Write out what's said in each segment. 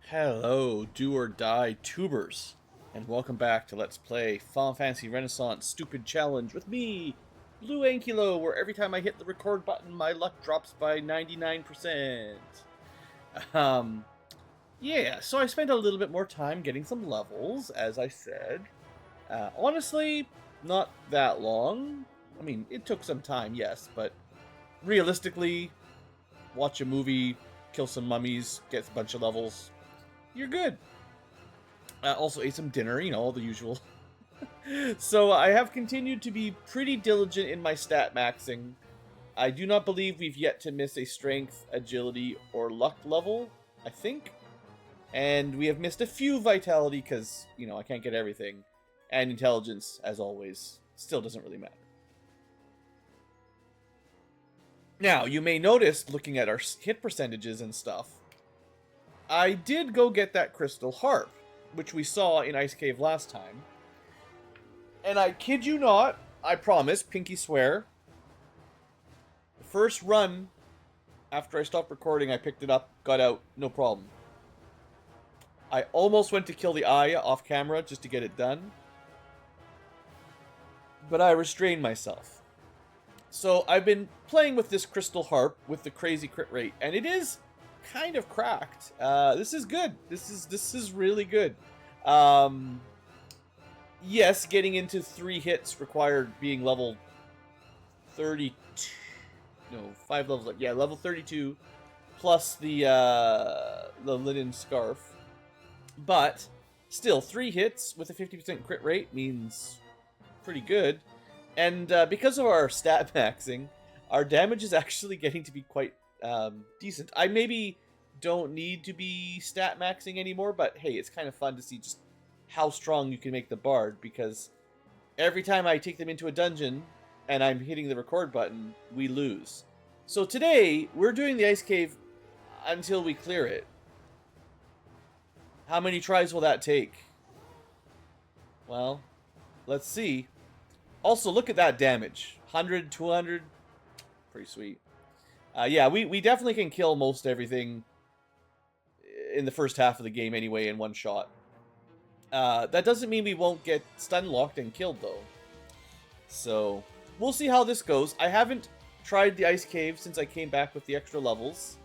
Hello, do or die tubers, and welcome back to Let's Play Final Fantasy Renaissance Stupid Challenge with me, BlueAnkylo, where every time I hit the record button, my luck drops by 99%. Um, yeah, so I spent a little bit more time getting some levels, as I said. Honestly, not that long. I mean, it took some time, yes, but realistically, watch a movie, kill some mummies, get a bunch of levels, you're good. Also ate some dinner, all the usual. So I have continued to be pretty diligent in my stat maxing. I do not believe we've yet to miss a strength, agility, or luck level, I think. And we have missed a few vitality because, I can't get everything. And intelligence, as always, still doesn't really matter. Now, you may notice, looking at our hit percentages and stuff, I did go get that crystal harp, which we saw in Ice Cave last time. And I kid you not, I promise, pinky swear, the first run after I stopped recording, I picked it up, got out, no problem. I almost went to kill the Aya off camera just to get it done, but I restrained myself. So I've been playing with this crystal harp with the crazy crit rate, and it is kind of cracked. This is good. This is really good. Yes, getting into 3 hits required being level 32. No, 5 levels up. Yeah, level 32 plus the linen scarf. But still, 3 hits with a 50% crit rate means pretty good. And because of our stat maxing, our damage is actually getting to be quite decent. I maybe don't need to be stat maxing anymore, but hey, it's kind of fun to see just how strong you can make the bard, because every time I take them into a dungeon and I'm hitting the record button, we lose. So today, we're doing the ice cave until we clear it. How many tries will that take? Well, let's see. Also, look at that damage. 100, 200. Pretty sweet. Yeah, we definitely can kill most everything in the first half of the game anyway in one shot. That doesn't mean we won't get stun locked and killed, though. So, we'll see how this goes. I haven't tried the ice cave since I came back with the extra levels.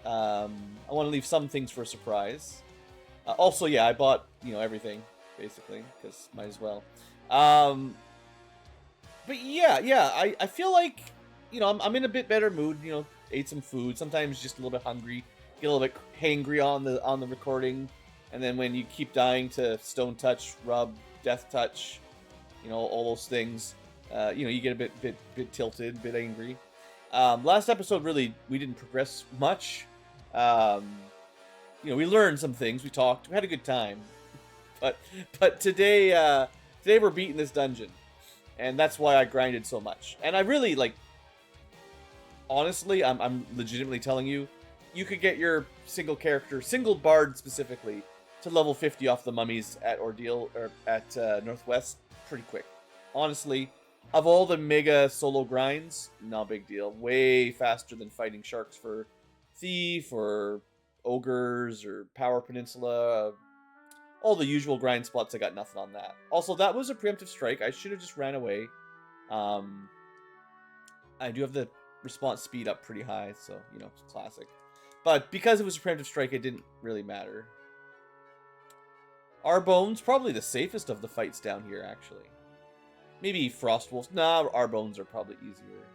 I want to leave some things for a surprise. Also, yeah, I bought, everything, basically, because might as well. But yeah, I feel like, I'm in a bit better mood, ate some food, sometimes just a little bit hungry, get a little bit hangry on the recording, and then when you keep dying to stone touch, rub, death touch, all those things, you get a bit tilted, a bit angry. Last episode, really, we didn't progress much. We learned some things, we talked, we had a good time, but today we're beating this dungeon. And that's why I grinded so much. And I really, honestly, I'm legitimately telling you, you could get your single bard specifically, to level 50 off the mummies at Ordeal, or at Northwest, pretty quick. Honestly, of all the mega solo grinds, no big deal. Way faster than fighting sharks for Thief, or Ogres, or Power Peninsula. All the usual grind spots, I got nothing on that. Also, that was a preemptive strike. I should have just ran away. I do have the response speed up pretty high, so, it's classic. But because it was a preemptive strike, it didn't really matter. Arbone's probably the safest of the fights down here, actually. Maybe Frostwolves. Nah, Arbones are probably easier.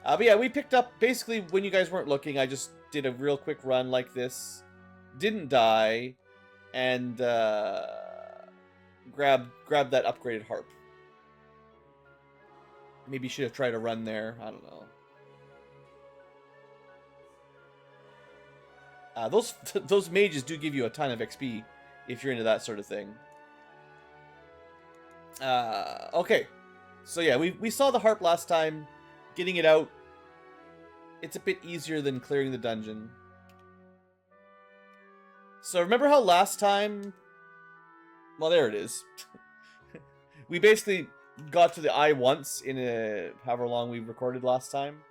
But yeah, we picked up, basically, when you guys weren't looking, I just did a real quick run like this. Didn't die. And grab that upgraded harp. Maybe should have tried to run there. I don't know. Those mages do give you a ton of XP if you're into that sort of thing. Okay. So yeah, we saw the harp last time. Getting it out, it's a bit easier than clearing the dungeon. So remember how last time... Well, there it is. We basically got to the eye once in however long we recorded last time.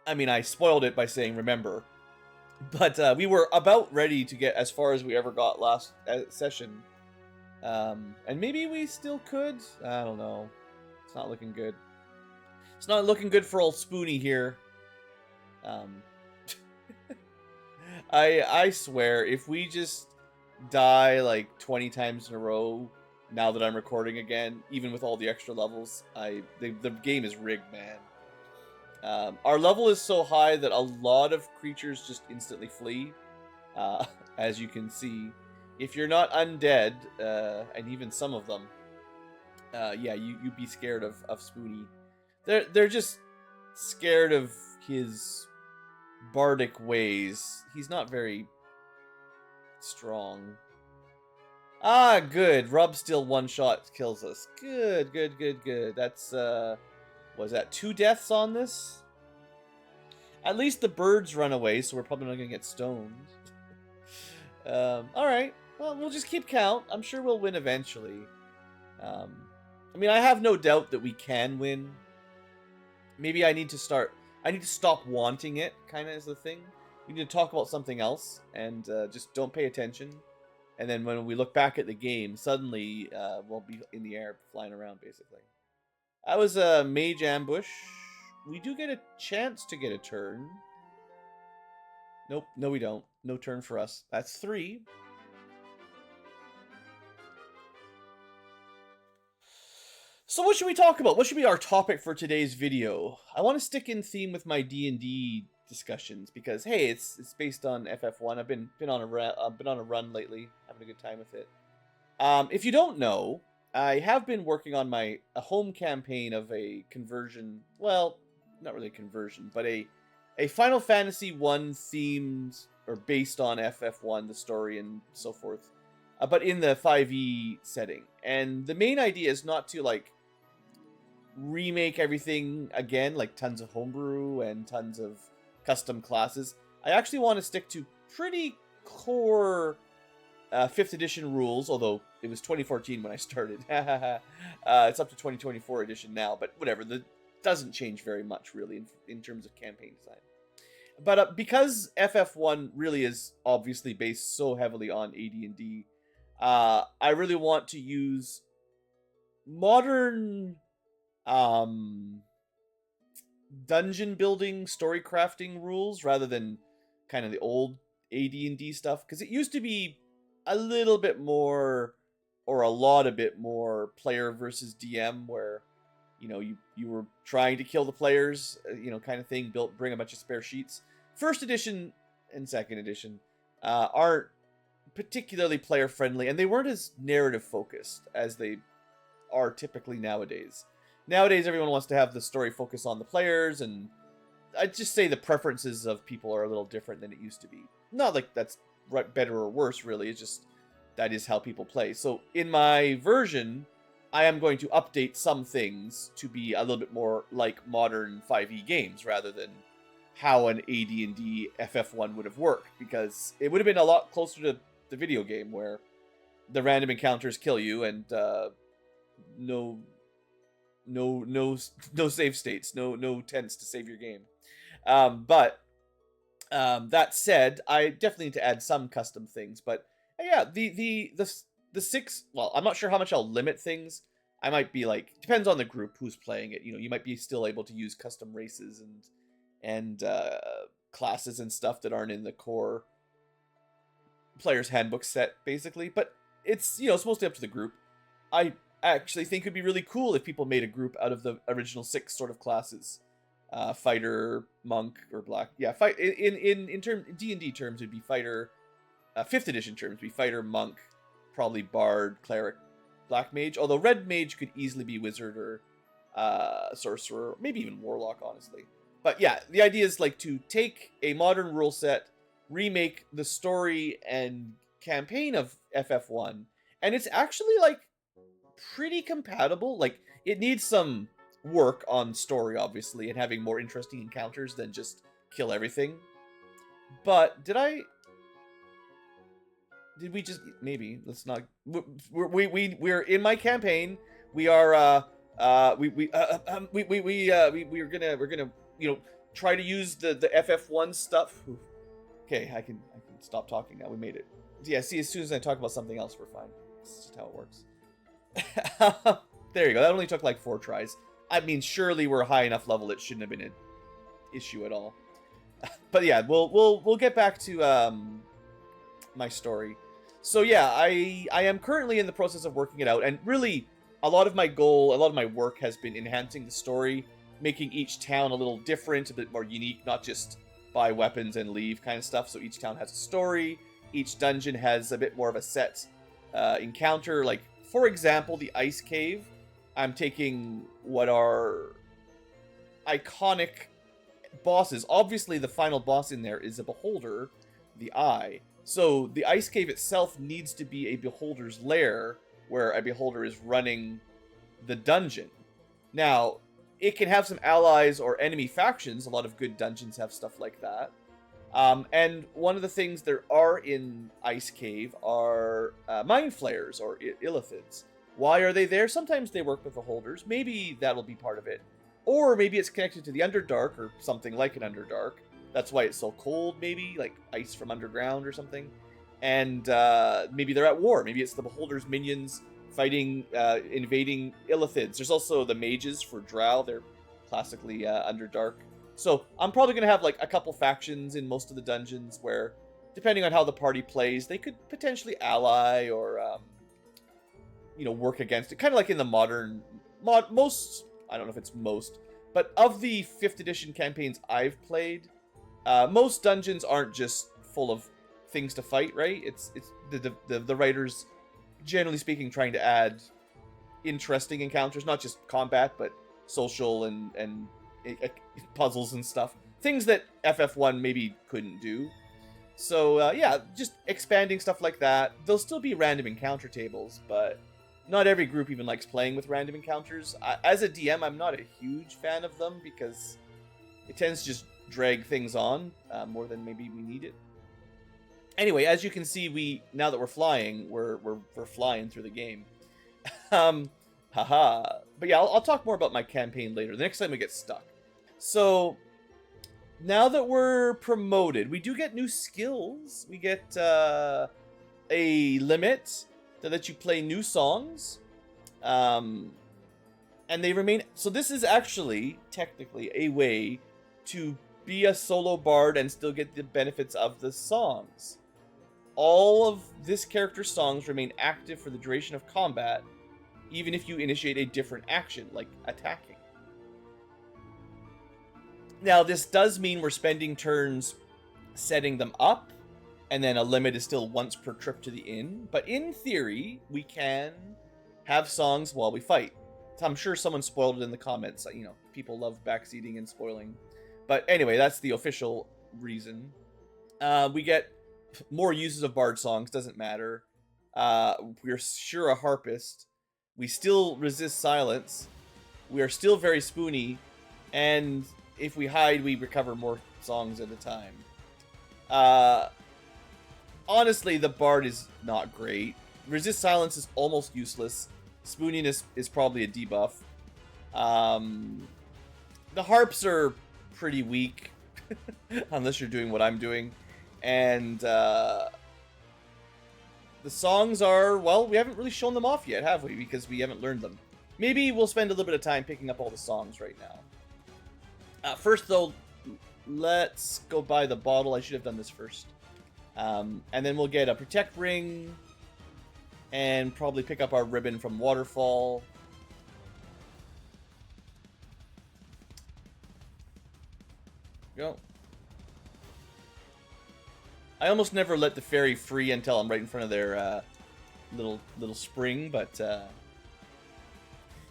I mean, I spoiled it by saying remember. But we were about ready to get as far as we ever got last session. And maybe we still could. I don't know. It's not looking good. It's not looking good for old Spoony here. I swear, if we just die like 20 times in a row, now that I'm recording again, even with all the extra levels, the game is rigged, man. Our level is so high that a lot of creatures just instantly flee, as you can see. If you're not undead, and even some of them, yeah, you'd be scared of Spoony. They're just scared of his bardic ways. He's not very strong. Ah, good. Rub still one shot kills us. Good, good, good, good. That's, was that 2 deaths on this? At least the birds run away, so we're probably not going to get stoned. Alright. Well, we'll just keep count. I'm sure we'll win eventually. I mean, I have no doubt that we can win. Maybe I need to stop wanting it, kind of, is the thing. We need to talk about something else, and just don't pay attention. And then when we look back at the game, suddenly we'll be in the air, flying around, basically. That was a mage ambush. We do get a chance to get a turn. Nope, no we don't. No turn for us. That's 3. So what should we talk about? What should be our topic for today's video? I want to stick in theme with my D&D discussions because hey, it's based on FF1. I've been on a run lately, having a good time with it. If you don't know, I have been working on a home campaign of a conversion. Well, not really a conversion, but a Final Fantasy 1 themed or based on FF1, the story and so forth, but in the 5e setting. And the main idea is not to like remake everything again, like tons of homebrew and tons of custom classes. I actually want to stick to pretty core 5th edition rules, although it was 2014 when I started. It's up to 2024 edition now, but whatever. That doesn't change very much, really, in terms of campaign design. But because FF1 really is obviously based so heavily on AD&D, I really want to use modern dungeon building, story crafting rules rather than kind of the old AD&D stuff, because it used to be a little bit more, or a lot a bit more, player versus DM, where you know you were trying to kill the players, you know, kind of thing. Bring a bunch of spare sheets. First edition and second edition aren't particularly player friendly, and they weren't as narrative focused as they are typically nowadays. Nowadays, everyone wants to have the story focus on the players, and I'd just say the preferences of people are a little different than it used to be. Not like that's better or worse, really. It's just that is how people play. So in my version, I am going to update some things to be a little bit more like modern 5e games rather than how an AD&D FF1 would have worked, because it would have been a lot closer to the video game where the random encounters kill you and no save states, no tents to save your game. But that said, I definitely need to add some custom things. But yeah, the 6. Well, I'm not sure how much I'll limit things. I might be like, depends on the group who's playing it. You know, you might be still able to use custom races and classes and stuff that aren't in the core player's handbook set, basically. But it's, you know, it's mostly up to the group. I actually think it'd be really cool if people made a group out of the original 6 sort of classes. Fighter, monk, or black. Yeah, fight in D&D terms, it'd be fighter. 5th edition terms, would be fighter, monk, probably bard, cleric, black mage. Although red mage could easily be wizard or sorcerer, maybe even warlock, honestly. But yeah, the idea is like to take a modern rule set, remake the story and campaign of FF1, and it's actually like pretty compatible. Like, it needs some work on story, obviously, and having more interesting encounters than just kill everything. But did we just, maybe let's not, we're in my campaign. We are we're gonna, you know, try to use the FF1 stuff. Okay, I can stop talking now. We made it. Yeah, see, as soon as I talk about something else, we're fine. That's just how it works. There you go. That only took like 4 tries. I mean, surely we're high enough level it shouldn't have been an issue at all. But yeah, we'll get back to my story. So yeah, I am currently in the process of working it out, and really a lot of my work has been enhancing the story, making each town a little different, a bit more unique, not just buy weapons and leave kind of stuff. So each town has a story, each dungeon has a bit more of a set encounter. Like, for example, the Ice Cave, I'm taking what are iconic bosses. Obviously, the final boss in there is a beholder, the Eye. So the Ice Cave itself needs to be a beholder's lair, where a beholder is running the dungeon. Now, it can have some allies or enemy factions. A lot of good dungeons have stuff like that. And one of the things there are in Ice Cave are mind flayers or illithids. Why are they there? Sometimes they work with beholders. Maybe that'll be part of it. Or maybe it's connected to the Underdark or something like an Underdark. That's why it's so cold, maybe, like ice from underground or something. And maybe they're at war. Maybe it's the beholder's minions fighting, invading illithids. There's also the mages for Drow. They're classically Underdark. So I'm probably going to have like a couple factions in most of the dungeons where, depending on how the party plays, they could potentially ally or, work against it. Kind of like in the most, I don't know if it's most, but of the 5th edition campaigns I've played, most dungeons aren't just full of things to fight, right? It's the writers, generally speaking, trying to add interesting encounters, not just combat, but social and puzzles and stuff. Things that FF1 maybe couldn't do. So, yeah, just expanding stuff like that. There'll still be random encounter tables, but not every group even likes playing with random encounters. As a DM, I'm not a huge fan of them because it tends to just drag things on more than maybe we need it. Anyway, as you can see, now that we're flying, we're flying through the game. Haha. But yeah, I'll talk more about my campaign later, the next time we get stuck. So, now that we're promoted, we do get new skills. We get a limit that lets you play new songs. And they remain... So this is actually, technically, a way to be a solo bard and still get the benefits of the songs. All of this character's songs remain active for the duration of combat, even if you initiate a different action, like attacking. Now, this does mean we're spending turns setting them up, and then a limit is still once per trip to the inn. But in theory, we can have songs while we fight. I'm sure someone spoiled it in the comments. People love backseating and spoiling. But anyway, that's the official reason. We get more uses of bard songs, doesn't matter. We're sure a harpist. We still resist silence. We are still very spoony. And if we hide, we recover more songs at a time. Honestly, the bard is not great. Resist silence is almost useless. Spooniness is probably a debuff. The harps are pretty weak, unless you're doing what I'm doing. And the songs are, well, we haven't really shown them off yet, have we? Because we haven't learned them. Maybe we'll spend a little bit of time picking up all the songs right now. First, though, let's go buy the bottle. I should have done this first. And then we'll get a Protect Ring. And probably pick up our ribbon from Waterfall. Go. I almost never let the fairy free until I'm right in front of their little spring, but...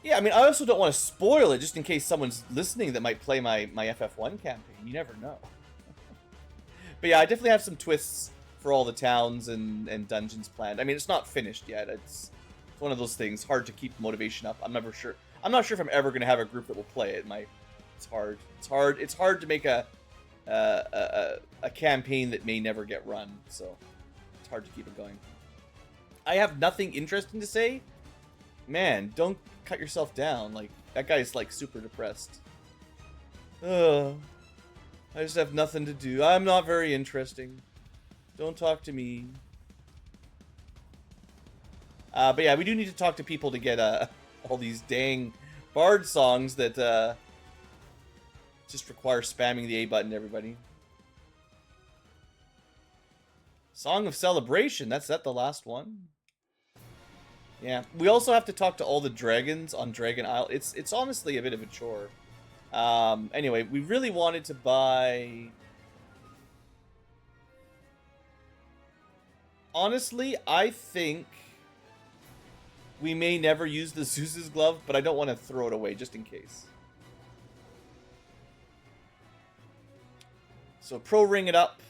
Yeah, I mean, I also don't want to spoil it just in case someone's listening that might play my FF1 campaign. You never know. But yeah, I definitely have some twists for all the towns and dungeons planned. I mean, it's not finished yet. It's one of those things, hard to keep motivation up. I'm not sure if I'm ever going to have a group that will play it. It's hard. It's hard to make a campaign that may never get run, so it's hard to keep it going. I have nothing interesting to say. Man, don't cut yourself down. Like, that guy's like super depressed. I just have nothing to do. I'm not very interesting. Don't talk to me. But yeah, we do need to talk to people to get all these dang bard songs that just require spamming the A button, everybody. Song of Celebration. That's that the last one? Yeah. We also have to talk to all the dragons on Dragon Isle. It's honestly a bit of a chore. Anyway, we really wanted to buy... Honestly, I think we may never use the Zeus's glove, but I don't want to throw it away just in case. So pro ring it up.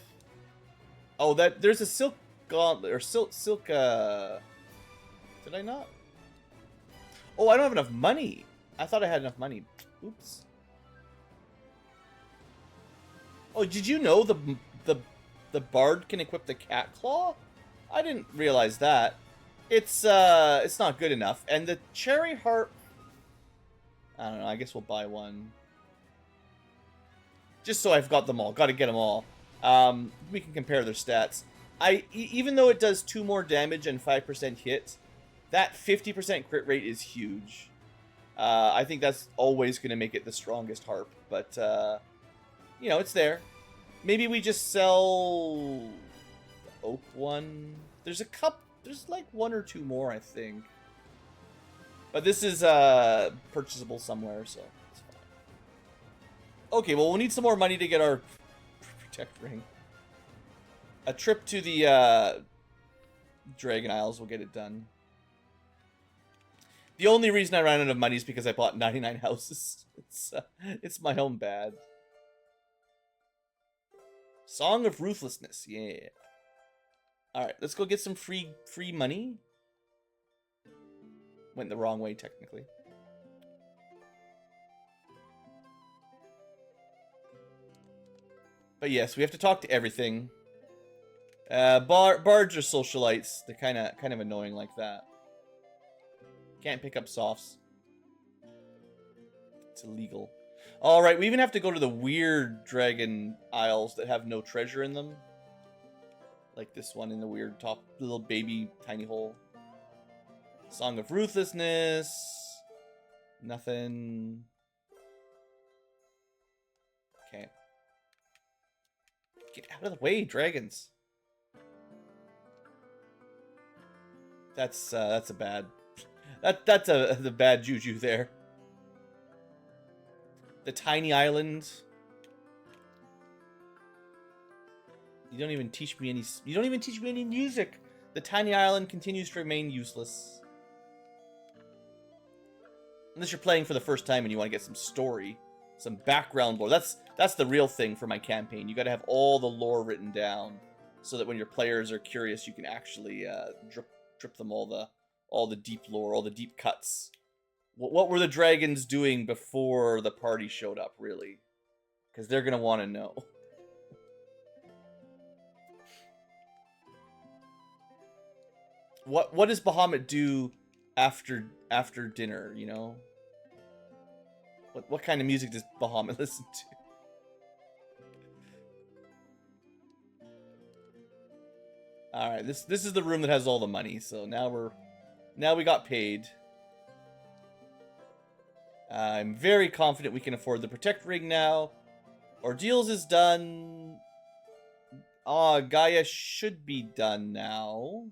Oh, there's a silk gauntlet or silk. Did I not? Oh, I don't have enough money. I thought I had enough money. Oops. Oh, did you know the bard can equip the cat claw? I didn't realize that. It's not good enough. And the cherry harp, I don't know, I guess we'll buy one. Just so I've got them all. Got to get them all. We can compare their stats. Even though it does 2 more damage and 5% hit, that 50% crit rate is huge. I think that's always going to make it the strongest harp. But, you know, it's there. Maybe we just sell the oak one. There's a couple. There's like 1 or 2 more, I think. But this is purchasable somewhere, so it's fine. Okay, well, we'll need some more money to get our protect ring. A trip to the Dragon Isles will get it done. The only reason I ran out of money is because I bought 99 houses. It's my own bad. Song of Ruthlessness, yeah. Alright, let's go get some free money. Went the wrong way, technically. But yes, we have to talk to everything. Bards are socialites. They're kind of annoying like that. Can't pick up softs. It's illegal. Alright, we even have to go to the weird dragon isles that have no treasure in them. Like this one in the weird top little baby tiny hole. Song of Ruthlessness. Nothing. Okay. Get out of the way, dragons. That's a bad. That's the bad juju there. The tiny island. You don't even teach me any. You don't even teach me any music. The tiny island continues to remain useless. Unless you're playing for the first time and you want to get some story, some background lore. That's the real thing for my campaign. You got to have all the lore written down, so that when your players are curious, you can actually drip them all the deep lore, all the deep cuts. What were the dragons doing before the party showed up, really? Because they're gonna want to know. What does Bahamut do after dinner, you know? What kind of music does Bahamut listen to? Alright, this is the room that has all the money, so now we got paid. I'm very confident we can afford the Protect Ring now. Ordeals is done. Gaia should be done now.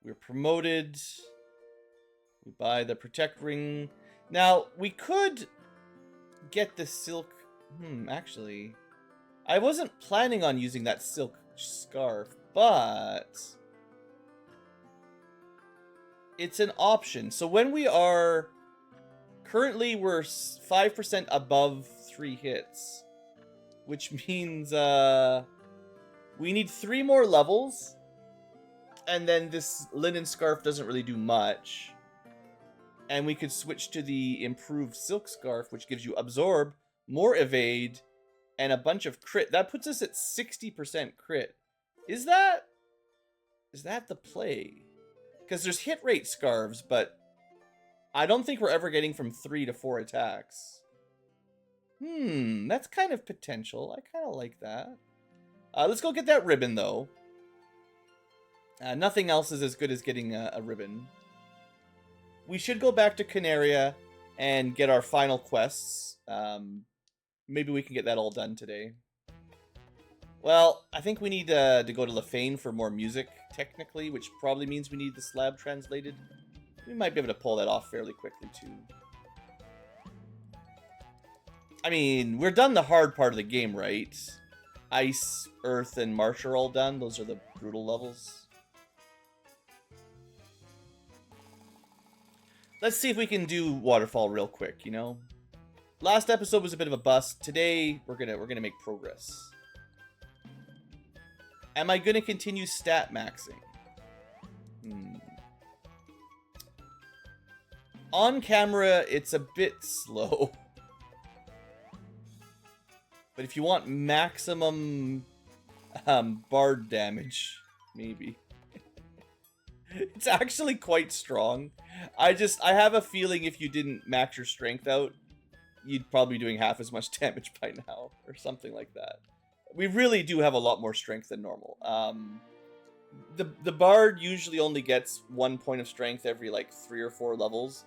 We're promoted. We buy the Protect Ring. Now, we could get the silk... actually... I wasn't planning on using that silk scarf, but... it's an option. So when we are... Currently, we're 5% above 3 hits. Which means, we need 3 more levels. And then this linen scarf doesn't really do much. And we could switch to the improved silk scarf, which gives you absorb, more evade, and a bunch of crit. That puts us at 60% crit. Is that the play? Because there's hit rate scarves, but I don't think we're ever getting from 3 to 4 attacks. That's kind of potential. I kind of like that. Let's go get that ribbon, though. Nothing else is as good as getting a ribbon. We should go back to Canaria and get our final quests. Maybe we can get that all done today. Well, I think we need to go to Lefane for more music, technically, which probably means we need the slab translated. We might be able to pull that off fairly quickly, too. I mean, we're done the hard part of the game, right? Ice, Earth, and Marsh are all done. Those are the brutal levels. Let's see if we can do Waterfall real quick, you know? Last episode was a bit of a bust. Today, we're gonna make progress. Am I gonna continue stat maxing? On camera, it's a bit slow. But if you want maximum bard damage, maybe. It's actually quite strong. I have a feeling if you didn't max your strength out, you'd probably be doing half as much damage by now, or something like that. We really do have a lot more strength than normal. The bard usually only gets 1 point of strength every like 3 or 4 levels,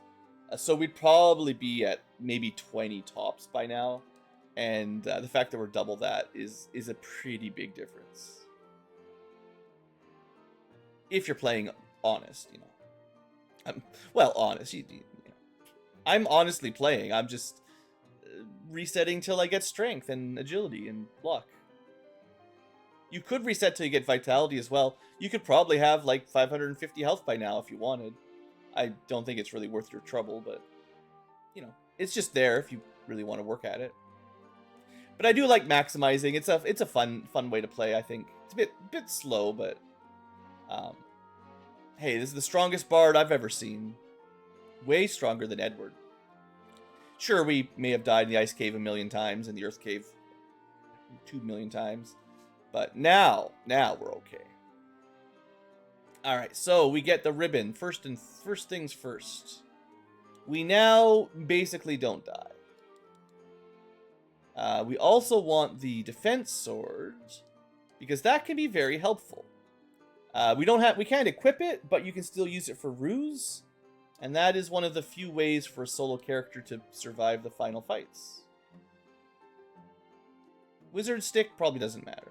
so we'd probably be at maybe 20 tops by now. And the fact that we're double that is a pretty big difference. If you're playing honest, you know. Well, honest. You know. I'm honestly playing. I'm just resetting till I get strength and agility and luck. You could reset till you get vitality as well. You could probably have like 550 health by now if you wanted. I don't think it's really worth your trouble, but you know, it's just there if you really want to work at it. But I do like maximizing. It's a fun way to play, I think. It's a bit slow, but hey, this is the strongest bard I've ever seen. Way stronger than Edward. Sure, we may have died in the ice cave 1 million times and the earth cave 2 million times, but now we're okay. All right, so we get the ribbon. First things first. We now basically don't die. We also want the defense sword, because that can be very helpful. We can't equip it, but you can still use it for ruse, and that is one of the few ways for a solo character to survive the final fights. Wizard stick probably doesn't matter.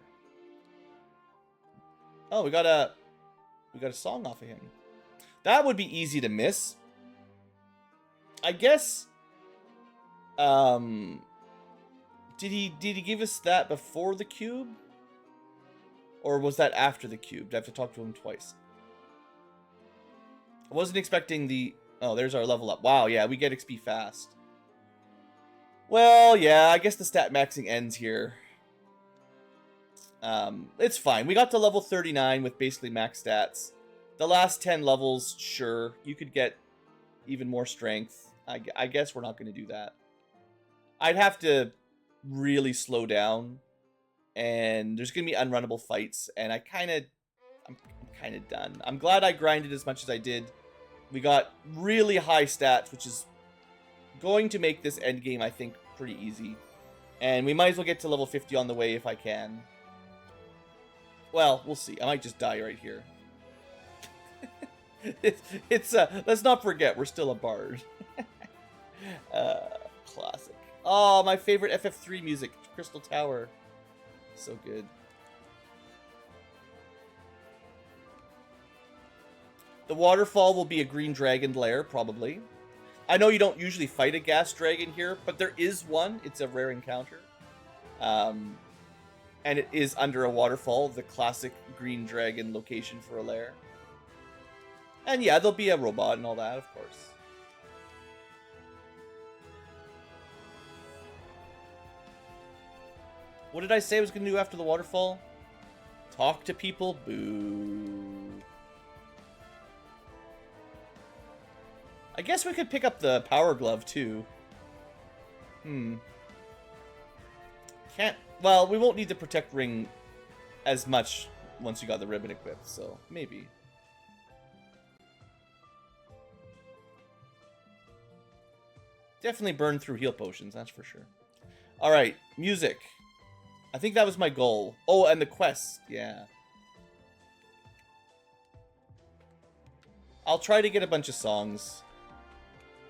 Oh, we got a song off of him. That would be easy to miss. I guess. Did he give us that before the cube? Or was that after the cube? Do I have to talk to him twice? I wasn't expecting the... Oh, there's our level up. Wow, yeah, we get XP fast. Well, yeah, I guess the stat maxing ends here. It's fine. We got to level 39 with basically max stats. The last 10 levels, sure, you could get even more strength. I guess we're not going to do that. I'd have to really slow down, and there's gonna be unrunnable fights, and I'm kind of done. I'm glad I grinded as much as I did. We got really high stats, which is going to make this end game, I think, pretty easy. And we might as well get to level 50 on the way if I can. Well, we'll see. I might just die right here. Let's not forget, we're still a bard. Classic. Oh, my favorite FF3 music, Crystal Tower. So good. The waterfall will be a green dragon lair, probably. I know you don't usually fight a gas dragon here, but there is one. It's a rare encounter. And it is under a waterfall, the classic green dragon location for a lair. And yeah, there'll be a robot and all that, of course. What did I say I was going to do after the waterfall? Talk to people? Boo. I guess we could pick up the power glove, too. Can't... Well, we won't need the protect ring as much once you got the ribbon equipped, so maybe. Definitely burn through heal potions, that's for sure. Alright, music. I think that was my goal. Oh, and the quest. Yeah. I'll try to get a bunch of songs.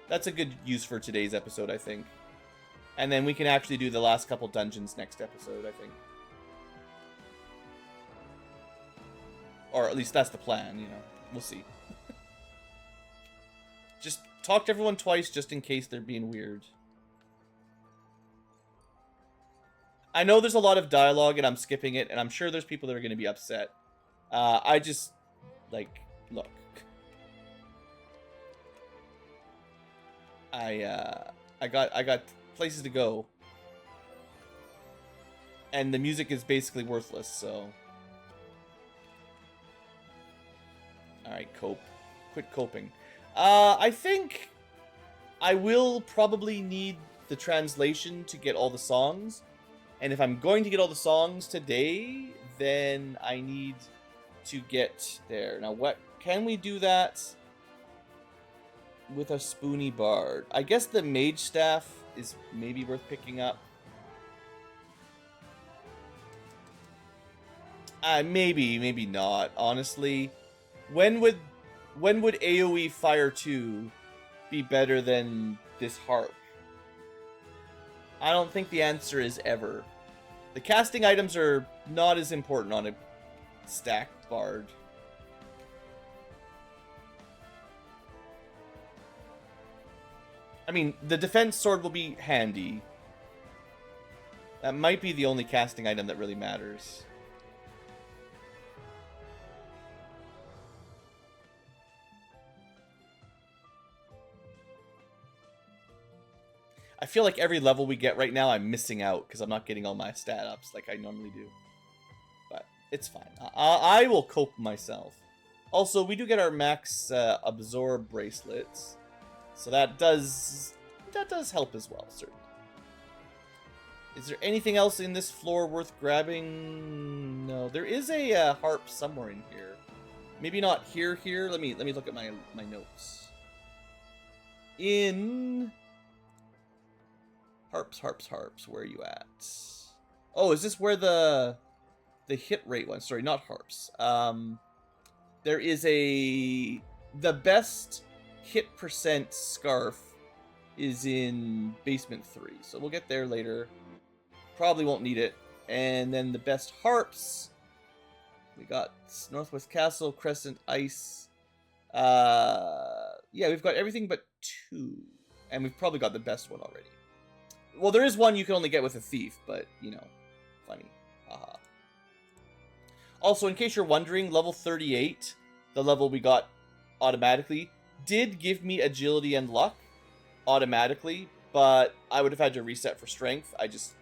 That's a good use for today's episode, I think. And then we can actually do the last couple dungeons next episode, I think. Or at least that's the plan, you know. We'll see. Just talk to everyone twice just in case they're being weird. I know there's a lot of dialogue and I'm skipping it, and I'm sure there's people that are going to be upset. I just, like, look. I got places to go. And the music is basically worthless, so... Alright, cope. Quit coping. I think I will probably need the translation to get all the songs. And if I'm going to get all the songs today, then I need to get there. Now, what can we do that with a spoony bard? I guess the mage staff is maybe worth picking up. Maybe not. Honestly, when would AoE Fire 2 be better than this harp? I don't think the answer is ever. The casting items are not as important on a stacked bard. I mean, the defense sword will be handy. That might be the only casting item that really matters. I feel like every level we get right now, I'm missing out because I'm not getting all my stat ups like I normally do. But it's fine. I will cope myself. Also, we do get our max absorb bracelets, so that does help as well, certainly. Is there anything else in this floor worth grabbing? No, there is a harp somewhere in here. Maybe not here. Let me look at my notes. In harps. Where are you at? Oh, is this where the hit rate one? Sorry, not harps. There is the best hit percent scarf is in basement 3, so we'll get there later. Probably won't need it. And then the best harps, we got Northwest Castle, Crescent Ice. Yeah, we've got everything but 2, and we've probably got the best one already. Well, there is one you can only get with a thief, but, you know, funny. Haha. Also, in case you're wondering, level 38, the level we got automatically, did give me agility and luck automatically, but I would have had to reset for strength. I just,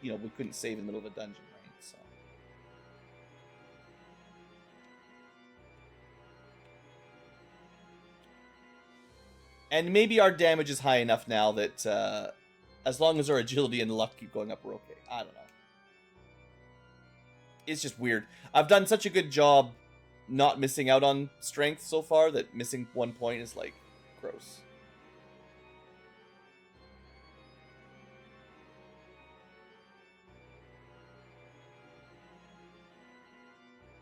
you know, we couldn't save in the middle of a dungeon, right? So. And maybe our damage is high enough now that, as long as our agility and luck keep going up, we're okay. I don't know. It's just weird. I've done such a good job not missing out on strength so far that missing 1 point is, like, gross.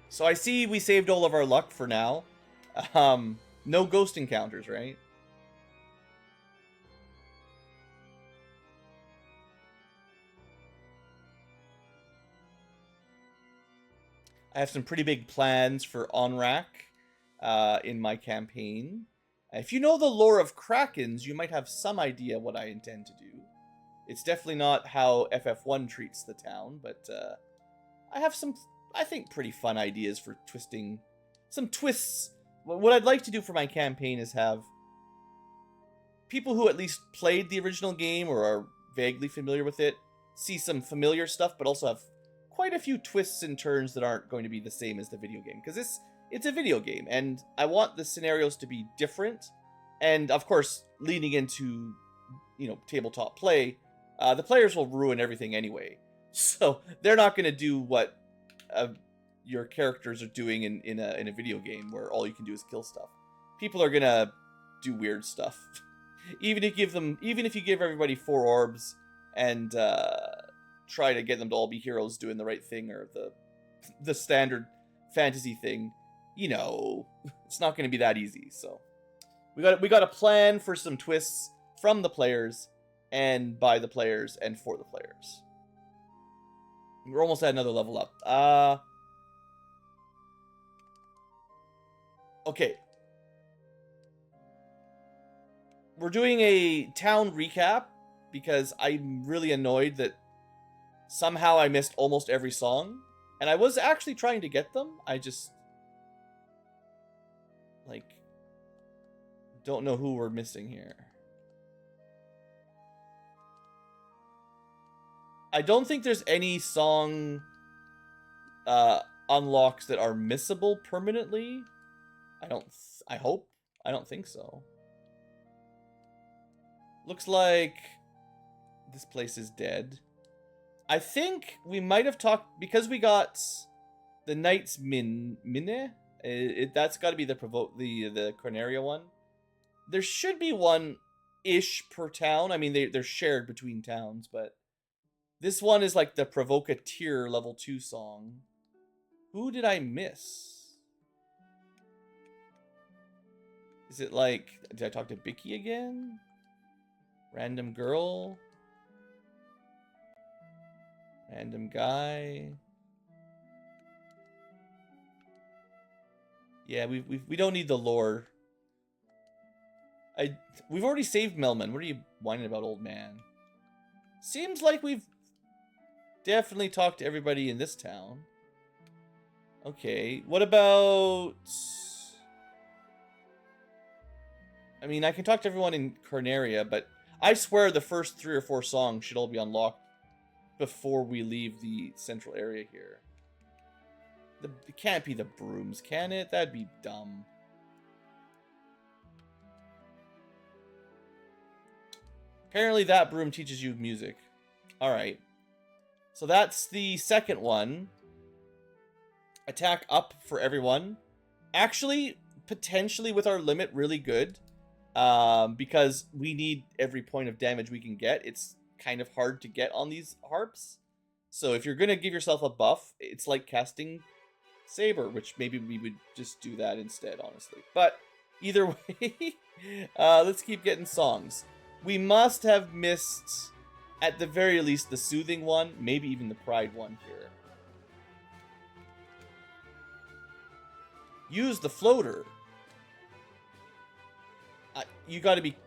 So I see we saved all of our luck for now. No ghost encounters, right? I have some pretty big plans for Onrak in my campaign. If you know the lore of Krakens, you might have some idea what I intend to do. It's definitely not how FF1 treats the town, but I have some, I think, pretty fun ideas for twisting some twists. What I'd like to do for my campaign is have people who at least played the original game or are vaguely familiar with it see some familiar stuff, but also have quite a few twists and turns that aren't going to be the same as the video game, because it's a video game, and I want the scenarios to be different, and of course, leading into, you know, tabletop play, the players will ruin everything anyway, so they're not going to do what your characters are doing in a video game where all you can do is kill stuff. People are going to do weird stuff. Even if you give everybody 4 orbs and try to get them to all be heroes doing the right thing or the standard fantasy thing, you know, it's not going to be that easy. So we got a plan for some twists from the players and by the players and for the players. We're almost at another level up. Okay. We're doing a town recap because I'm really annoyed that somehow I missed almost every song. And I was actually trying to get them. I just, like, don't know who we're missing here. I don't think there's any song unlocks that are missable permanently. I hope. I don't think so. Looks like this place is dead. I think we might have talked, because we got the Knight's Mine. That's got to be the Corneria one. There should be one-ish per town. I mean, they're shared between towns, but this one is like the Provocateur level 2 song. Who did I miss? Is it like, did I talk to Bicky again? Random girl? Random guy? Yeah, we don't need the lore. We've already saved Melman. What are you whining about, old man? Seems like we've definitely talked to everybody in this town. Okay, what about... I mean, I can talk to everyone in Corneria, but I swear the first 3 or 4 songs should all be unlocked before we leave the central area here. It can't be the brooms, can it? That'd be dumb. Apparently that broom teaches you music. Alright. So that's the second one. Attack up for everyone. Actually, potentially with our limit, really good. Because we need every point of damage we can get. It's kind of hard to get on these harps. So if you're going to give yourself a buff, it's like casting Saber, which maybe we would just do that instead, honestly. But either way, let's keep getting songs. We must have missed, at the very least, the Soothing one, maybe even the Pride one here. Use the floater. You gotta be...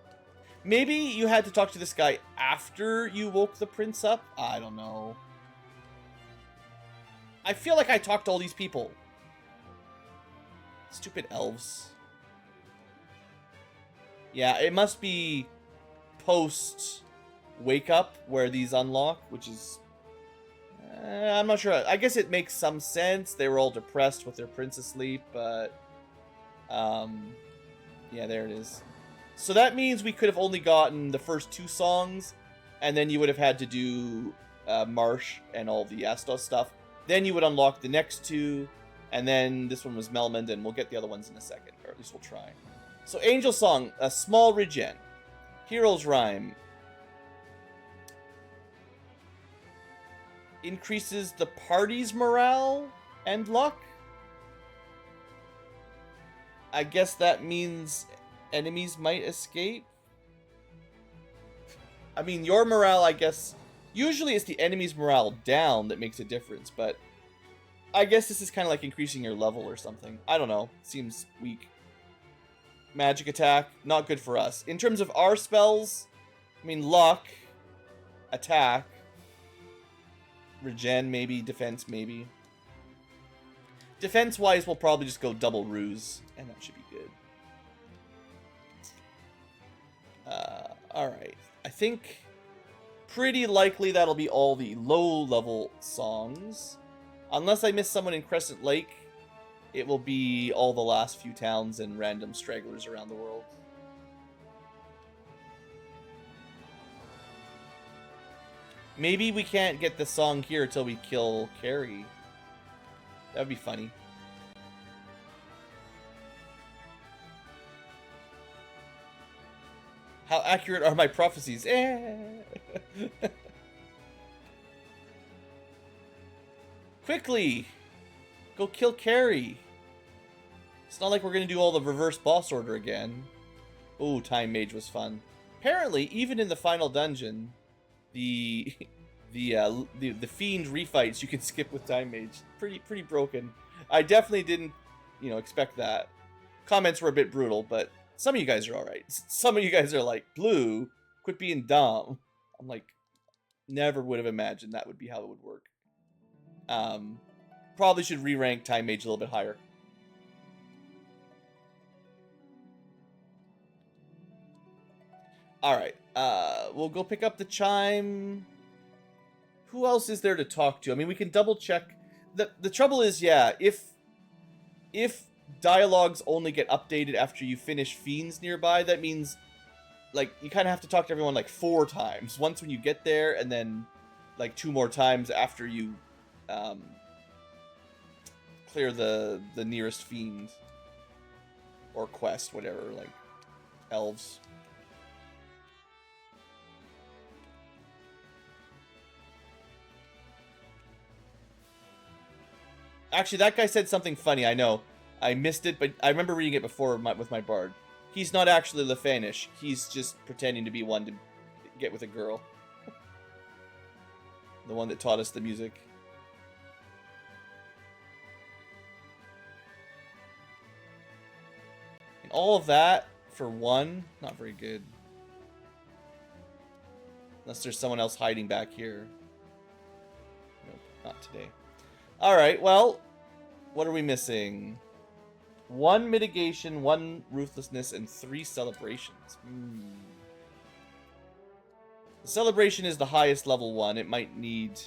Maybe you had to talk to this guy after you woke the prince up? I don't know. I feel like I talked to all these people. Stupid elves. Yeah, it must be post wake up where these unlock, which is... I'm not sure. I guess it makes some sense. They were all depressed with their prince asleep, but... yeah, there it is. So that means we could have only gotten the first 2 songs, and then you would have had to do Marsh and all the Astos stuff. Then you would unlock the next 2, and then this one was Melmond, and we'll get the other ones in a second, or at least we'll try. So Angel Song, a small regen. Hero's Rhyme. Increases the party's morale and luck. I guess that means enemies might escape. I mean, your morale, I guess... Usually it's the enemy's morale down that makes a difference, but... I guess this is kind of like increasing your level or something. I don't know. Seems weak. Magic attack, not good for us. In terms of our spells, I mean, luck, attack, regen maybe, defense maybe. Defense-wise, we'll probably just go double ruse, and that should be good. Alright. I think pretty likely that'll be all the low-level songs. Unless I miss someone in Crescent Lake, it will be all the last few towns and random stragglers around the world. Maybe we can't get the song here until we kill Carrie. That would be funny. How accurate are my prophecies? Quickly! Go kill Carrie! It's not like we're gonna do all the reverse boss order again. Ooh, Time Mage was fun. Apparently, even in the final dungeon, the fiend refights you can skip with Time Mage. Pretty broken. I definitely didn't, expect that. Comments were a bit brutal, but some of you guys are alright. Some of you guys are like, Blue, quit being dumb. I'm like, never would have imagined that would be how it would work. Probably should re-rank Time Mage a little bit higher. Alright, we'll go pick up the chime. Who else is there to talk to? I mean, we can double check. The trouble is, yeah, if dialogues only get updated after you finish fiends nearby, that means, like, you kind of have to talk to everyone, like, 4 times. Once when you get there, and then, like, 2 more times after you, clear the nearest fiend. Or quest, whatever, like, elves. Actually, that guy said something funny, I know. I missed it, but I remember reading it before with my bard. He's not actually Lefanish. He's just pretending to be one to get with a girl. The one that taught us the music. And all of that for 1? Not very good. Unless there's someone else hiding back here. Nope, not today. Alright, well, what are we missing? 1 mitigation, 1 ruthlessness, and 3 celebrations. The celebration is the highest level one. It might need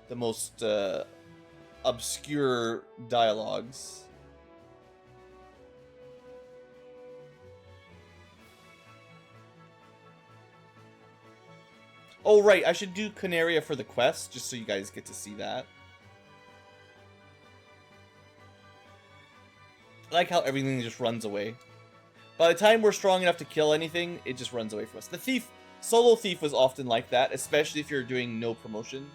the most obscure dialogues. Oh, right, I should do Canaria for the quest, just so you guys get to see that. I like how everything just runs away. By the time we're strong enough to kill anything, it just runs away from us. The thief, solo thief was often like that, especially if you're doing no promotion.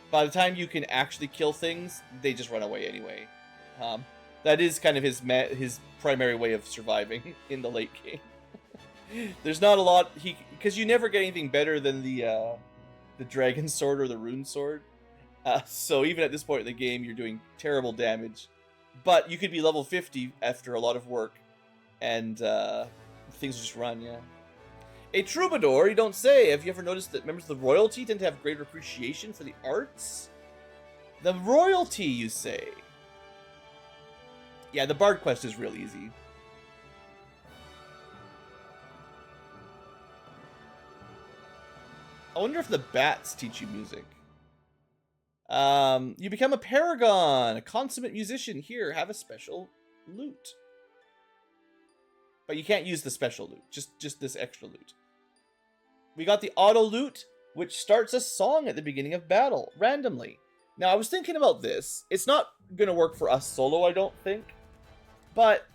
By the time you can actually kill things, they just run away anyway. That is kind of his primary way of surviving in the late game. There's not a lot because you never get anything better than the dragon sword or the rune sword. So even at this point in the game, you're doing terrible damage. But you could be level 50 after a lot of work, and things just run, yeah. A troubadour, you don't say. Have you ever noticed that members of the royalty tend to have greater appreciation for the arts? The royalty, you say? Yeah, the bard quest is real easy. I wonder if the bats teach you music. You become a paragon, a consummate musician. Here, have a special loot. But you can't use the special loot, just this extra loot. We got the auto loot, which starts a song at the beginning of battle, randomly. Now, I was thinking about this. It's not going to work for us solo, I don't think. But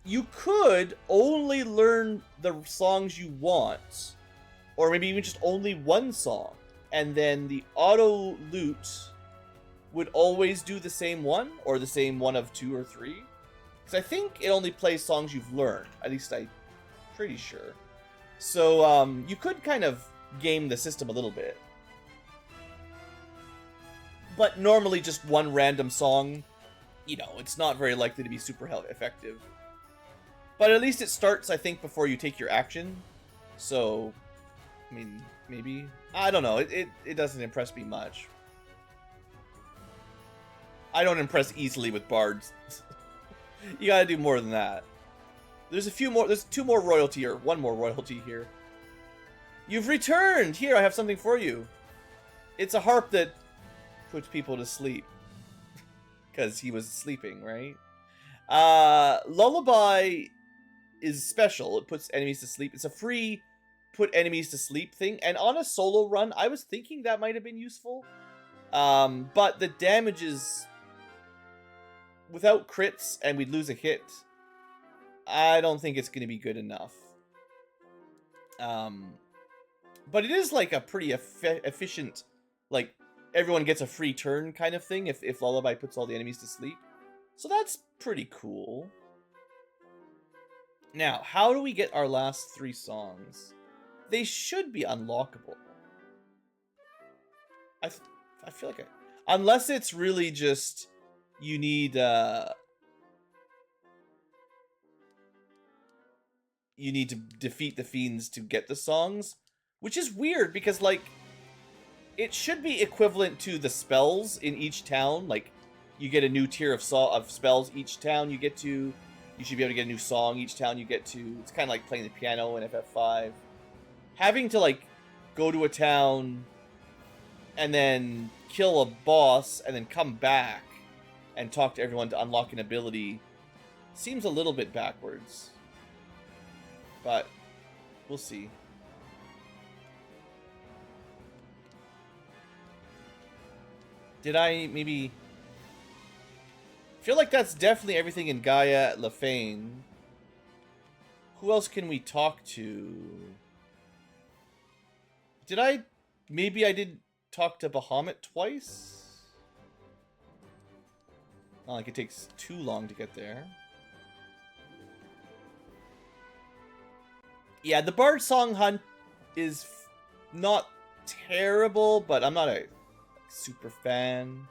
you could only learn the songs you want, or maybe even just only one song, and then the auto loot would always do the same one, or the same one of 2 or 3. Because I think it only plays songs you've learned. At least I'm pretty sure. So you could kind of game the system a little bit. But normally just one random song, it's not very likely to be super effective. But at least it starts, I think, before you take your action. So, I mean, maybe. I don't know. It doesn't impress me much. I don't impress easily with bards. You gotta do more than that. There's 2 more royalty, or 1 more royalty here. You've returned! Here, I have something for you. It's a harp that puts people to sleep. Because he was sleeping, right? Lullaby is special. It puts enemies to sleep. It's a free put enemies to sleep thing. And on a solo run, I was thinking that might have been useful. But the damage is... without crits, and we'd lose a hit, I don't think it's going to be good enough. But it is like a pretty efficient, like, everyone gets a free turn kind of thing if Lullaby puts all the enemies to sleep. So that's pretty cool. Now, how do we get our last 3 songs? They should be unlockable. I feel like unless it's really just you need to defeat the fiends to get the songs, which is weird because like it should be equivalent to the spells in each town. Like you get a new tier of spells each town you get to. You should be able to get a new song each town you get to. It's kind of like playing the piano in FF5. Having to like go to a town and then kill a boss and then come back and talk to everyone to unlock an ability seems a little bit backwards. But we'll see. Did I maybe... feel like that's definitely everything in Gaia Lefane. Who else can we talk to? Did I... maybe I did talk to Bahamut twice? Not like it takes too long to get there. Yeah, the Bard Song Hunt is not terrible, but I'm not a super fan.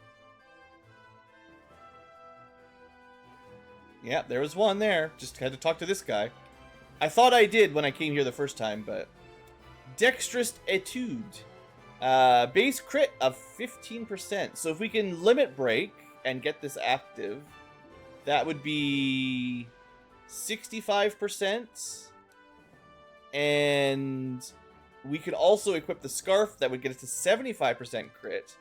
Yeah, there was one there. Just had to talk to this guy. I thought I did when I came here the first time, but... Dexterous Etude. Base crit of 15%. So if we can limit break and get this active, that would be 65%. And we could also equip the Scarf that would get us to 75% crit.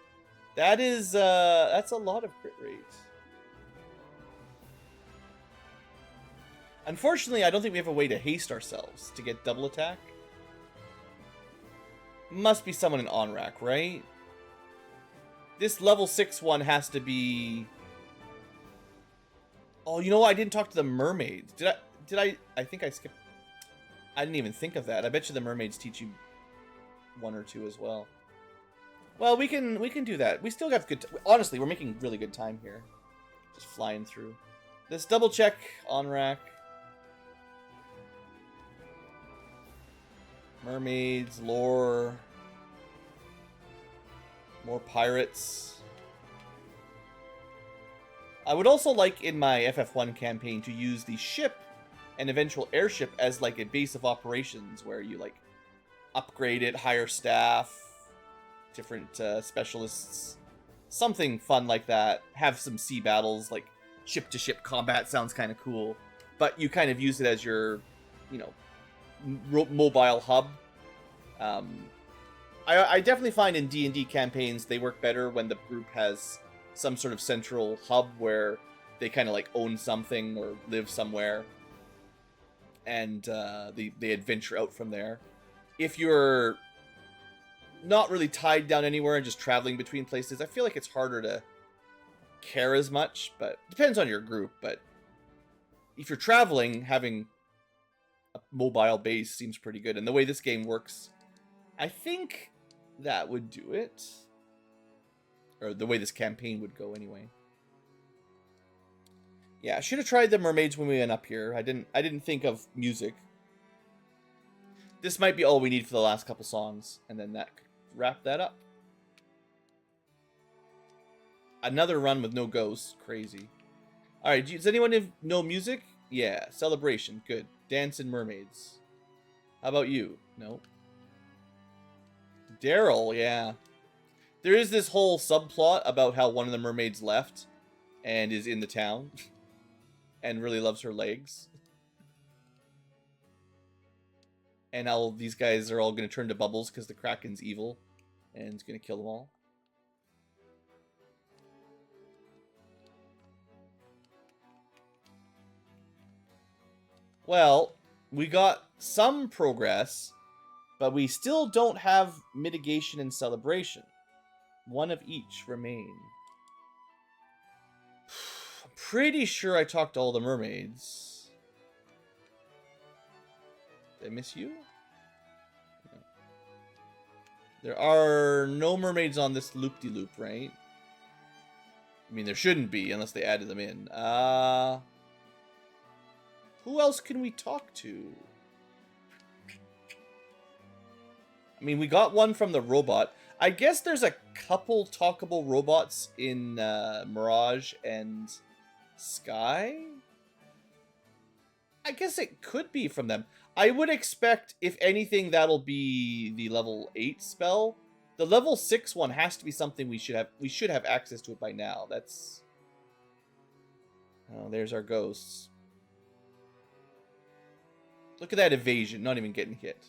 That is, that's a lot of crit rate. Unfortunately, I don't think we have a way to haste ourselves to get double attack. Must be someone in Onrak, right? This level 6 one has to be... Oh, you know what? I didn't talk to the mermaids. Did I? I think I skipped... I didn't even think of that. I bet you the mermaids teach you 1 or 2 as well. Well, we can do that. We still got good... Honestly, we're making really good time here. Just flying through. Let's double check Onrak. Mermaids, lore, more pirates. I would also like in my FF1 campaign to use the ship and eventual airship as like a base of operations where you like upgrade it, hire staff, different specialists, something fun like that. Have some sea battles, like ship-to-ship combat sounds kind of cool, but you kind of use it as your, you know, mobile hub. I definitely find in D&D campaigns they work better when the group has some sort of central hub where they kind of like own something or live somewhere, and they adventure out from there. If you're not really tied down anywhere and just traveling between places, I feel like it's harder to care as much, but it depends on your group. But if you're traveling, having a mobile base seems pretty good. And the way this game works, I think that would do it. Or the way this campaign would go anyway. Yeah, I should have tried the mermaids when we went up here. I didn't think of music. This might be all we need for the last couple songs, and then that could wrap that up. Another run with no ghosts. Crazy. Alright, does anyone know music? Yeah, Celebration. Good. Dance and Mermaids. How about you? No. Daryl, yeah. There is this whole subplot about how one of the mermaids left and is in the town and really loves her legs. And how these guys are all going to turn to bubbles because the Kraken's evil and is going to kill them all. Well, we got some progress, but we still don't have mitigation and celebration. One of each remain. I'm pretty sure I talked to all the mermaids. Did I miss you? There are no mermaids on this loop-de-loop, right? I mean, there shouldn't be unless they added them in. Who else can we talk to? I mean, we got one from the robot. I guess there's a couple talkable robots in Mirage and Sky? I guess it could be from them. I would expect, if anything, that'll be the level 8 spell. The level 6 one has to be something we should have. We should have access to it by now. That's... Oh, there's our ghosts. Look at that evasion, not even getting hit.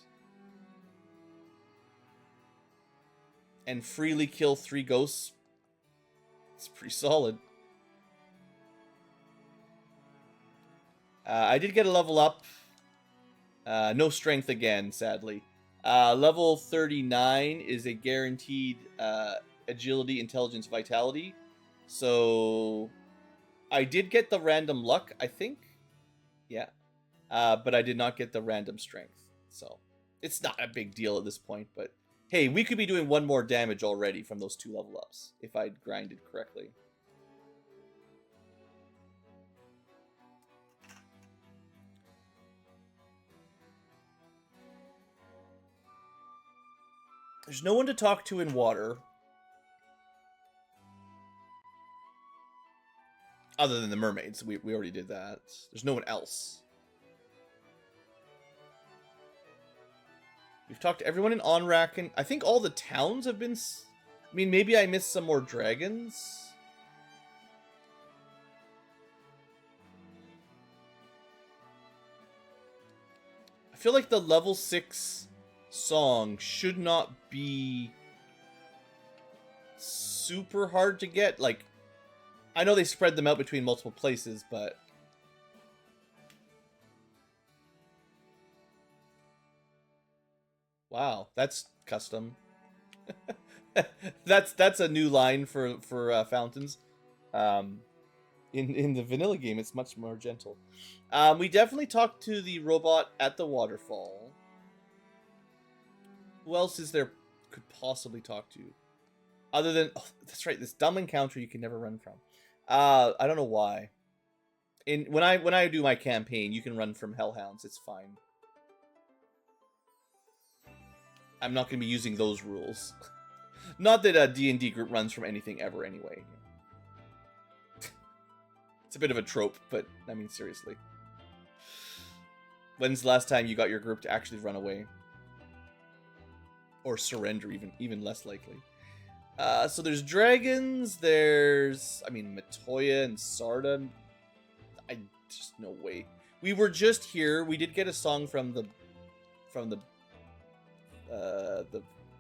And freely kill 3 ghosts. It's pretty solid. I did get a level up. No strength again, sadly. Level 39 is a guaranteed agility, intelligence, vitality. So I did get the random luck, I think. Yeah. But I did not get the random strength. So it's not a big deal at this point. But hey, we could be doing 1 more damage already from those 2 level ups if I'd grinded correctly. There's no one to talk to in water. Other than the mermaids. We already did that. There's no one else. We've talked to everyone in Onrak, and I think all the towns have been... I mean, maybe I missed some more dragons. I feel like the level 6... song should not be super hard to get. Like, I know they spread them out between multiple places, but wow, that's custom. that's a new line for fountains. In the vanilla game, it's much more gentle. We definitely talked to the robot at the waterfall. Who else is there could possibly talk to? Other than... Oh, that's right, this dumb encounter you can never run from. I don't know why. When I do my campaign, you can run from hellhounds. It's fine. I'm not going to be using those rules. Not that a D&D group runs from anything ever anyway. It's a bit of a trope, but, I mean, seriously. When's the last time you got your group to actually run away? Or surrender, even less likely. So there's dragons, there's... I mean, Matoya and Sarda. Just no way. We were just here. We did get a song from the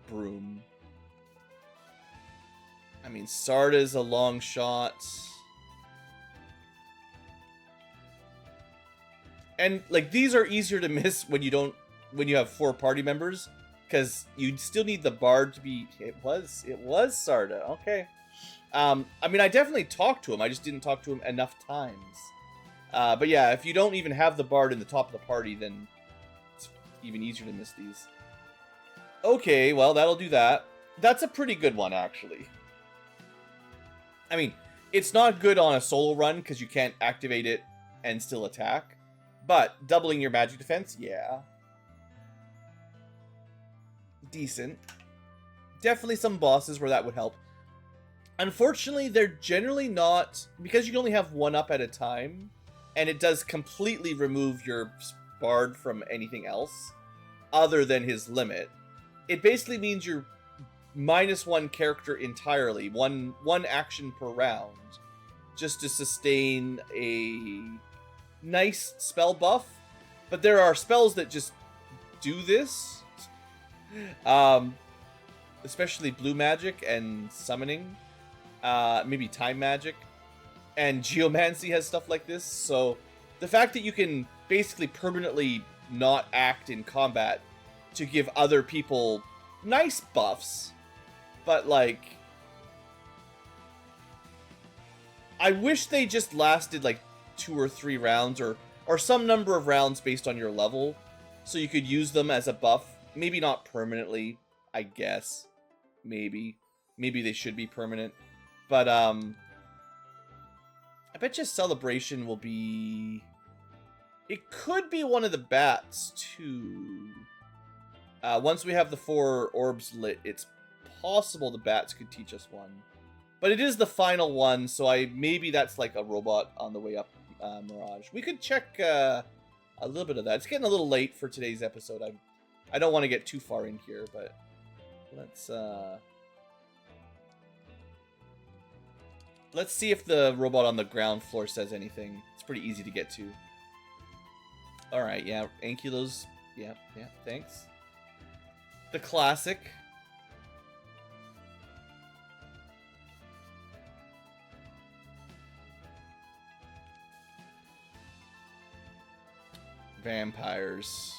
broom. I mean, Sarda's a long shot. And, like, these are easier to miss when you have 4 party members. Because you still need the bard to be... It was Sarda. Okay. I mean, I definitely talked to him. I just didn't talk to him enough times. But yeah, if you don't even have the bard in the top of the party, then it's even easier to miss these. Okay, well, that'll do that. That's a pretty good one, actually. I mean, it's not good on a solo run, because you can't activate it and still attack. But doubling your magic defense, yeah. Decent. Definitely some bosses where that would help. Unfortunately, they're generally not... Because you can only have 1 up at a time, and it does completely remove your bard from anything else other than his limit. It basically means you're -1 character entirely, one action per round, just to sustain a nice spell buff. But there are spells that just do this. Especially blue magic and summoning, maybe time magic, and geomancy has stuff like this. So the fact that you can basically permanently not act in combat to give other people nice buffs, but like, I wish they just lasted like 2 or 3 rounds, or some number of rounds based on your level, so you could use them as a buff. Maybe not permanently. I guess. Maybe they should be permanent. But I bet you Celebration will be... It could be one of the bats, too. Once we have the 4 orbs lit, it's possible the bats could teach us one. But it is the final one, so maybe that's like a robot on the way up, Mirage. We could check a little bit of that. It's getting a little late for today's episode. I don't want to get too far in here, but let's see if the robot on the ground floor says anything. It's pretty easy to get to. Alright, yeah, Ankylo's... Yeah, thanks. The classic. Vampires.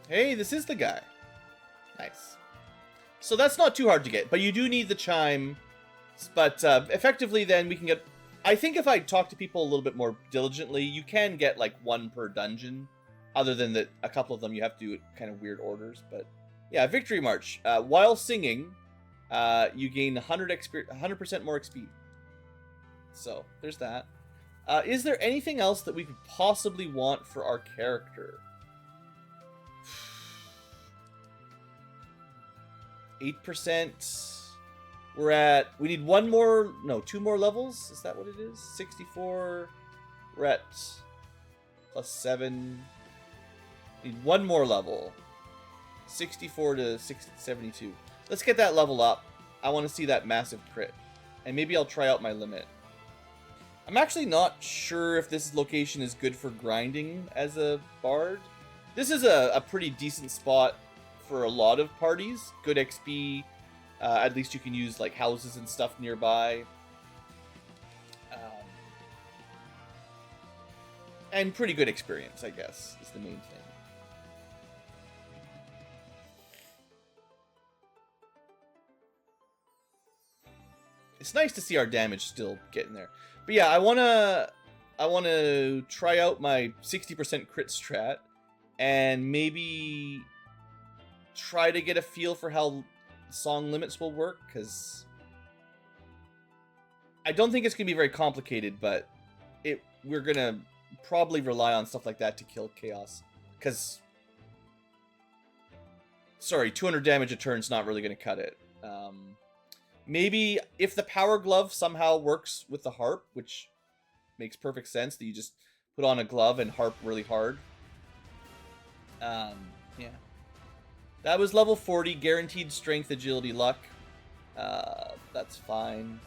Hey, this is the guy. Nice. So that's not too hard to get, but you do need the chime. But effectively then we can get... I think if I talk to people a little bit more diligently, you can get like 1 per dungeon. Other than that, a couple of them you have to do it kind of weird orders. But yeah, Victory March. While singing, you gain 100% more XP. So there's that. Is there anything else that we could possibly want for our character? 8%. We need 2 more levels. Is that what it is? 64. We're at +7. Need 1 more level. 64 to 72. Let's get that level up. I want to see that massive crit. And maybe I'll try out my limit. I'm actually not sure if this location is good for grinding as a bard. This is a pretty decent spot for a lot of parties. Good XP. At least you can use like houses and stuff nearby. And pretty good experience, I guess, is the main thing. It's nice to see our damage still getting there. But yeah, I wanna try out my 60% crit strat and maybe try to get a feel for how song limits will work, because I don't think it's gonna be very complicated, but we're gonna probably rely on stuff like that to kill chaos. Because 200 damage a turn's not really gonna cut it. Maybe if the power glove somehow works with the harp, which makes perfect sense, that you just put on a glove and harp really hard. Yeah. That was level 40, guaranteed strength, agility, luck. That's fine.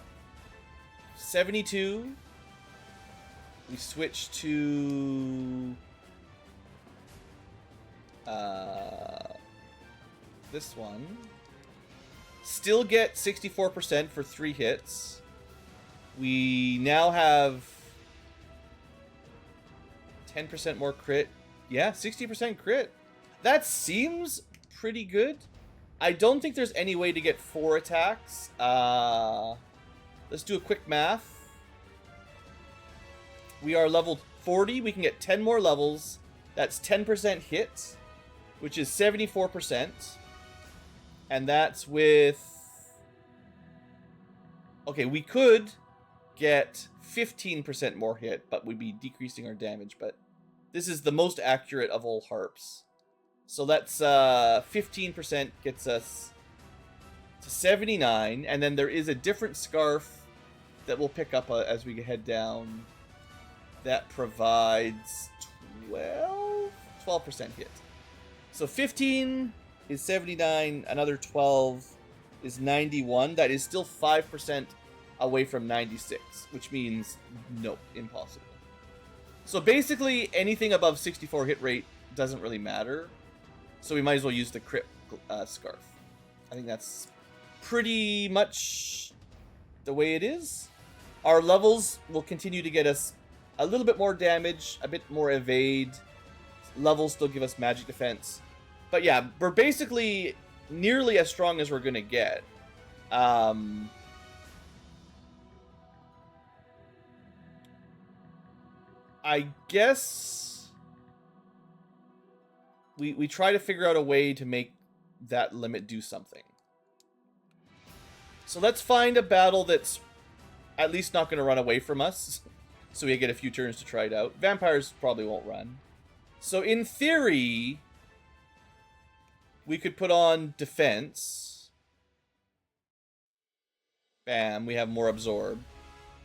72. We switch to... this one. Still get 64% for 3 hits. We now have 10% more crit. Yeah, 60% crit. That seems pretty good. I don't think there's any way to get 4 attacks. Let's do a quick math. We are level 40. We can get 10 more levels. That's 10% hit, which is 74%. And that's with... Okay, we could get 15% more hit, but we'd be decreasing our damage. But this is the most accurate of all harps. So that's 15% gets us to 79. And then there is a different scarf that we'll pick up as we head down. That provides 12% hit. So 15 is 79, another 12 is 91. That is still 5% away from 96, which means nope, impossible. So basically anything above 64 hit rate doesn't really matter. So we might as well use the crit scarf. I think that's pretty much the way it is. Our levels will continue to get us a little bit more damage, a bit more evade. Levels still give us magic defense. But yeah, we're basically nearly as strong as we're going to get. I guess we try to figure out a way to make that limit do something. So let's find a battle that's at least not going to run away from us. So we get a few turns to try it out. Vampires probably won't run. So in theory, we could put on defense. Bam, we have more absorb.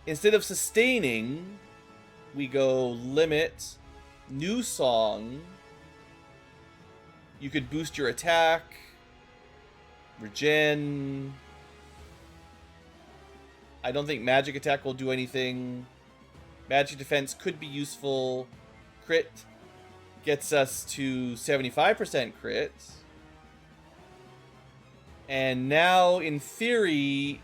Instead of sustaining, we go limit, new song. You could boost your attack, regen. I don't think magic attack will do anything. Magic defense could be useful. Crit gets us to 75% crit. And now, in theory,